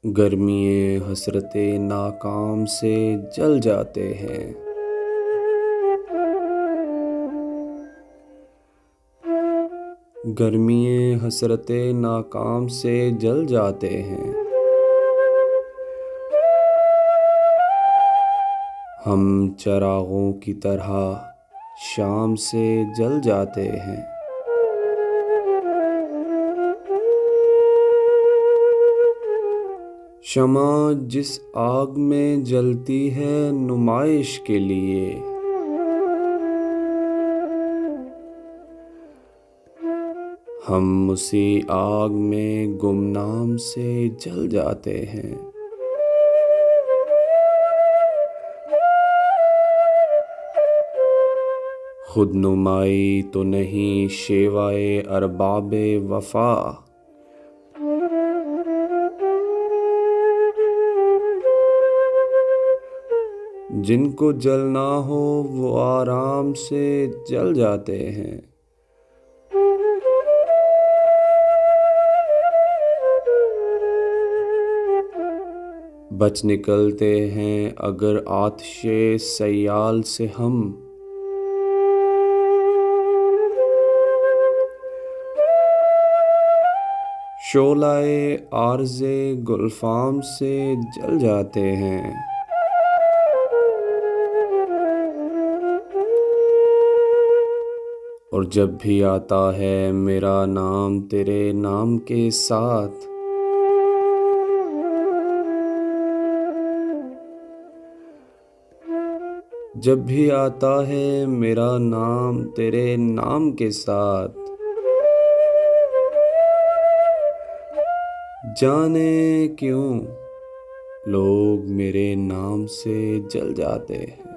गर्मी हसरते नाकाम से जल जाते हैं। गर्मी हसरते नाकाम से जल जाते हैं। हम चरागों की तरह शाम से जल जाते हैं। शमा जिस आग में जलती है नुमाइश के लिए, हम उसी आग में गुमनाम से जल जाते हैं। खुद नुमाई तो नहीं शेवाए अरबाबे वफा, जिनको जलना हो वो आराम से जल जाते हैं। बच निकलते हैं अगर आतिशे सयाल से हम, शोलाए आर्ज़े गुलफाम से जल जाते हैं। और जब भी आता है मेरा नाम तेरे नाम के साथ, जब भी आता है मेरा नाम तेरे नाम के साथ, जाने क्यों लोग मेरे नाम से जल जाते हैं।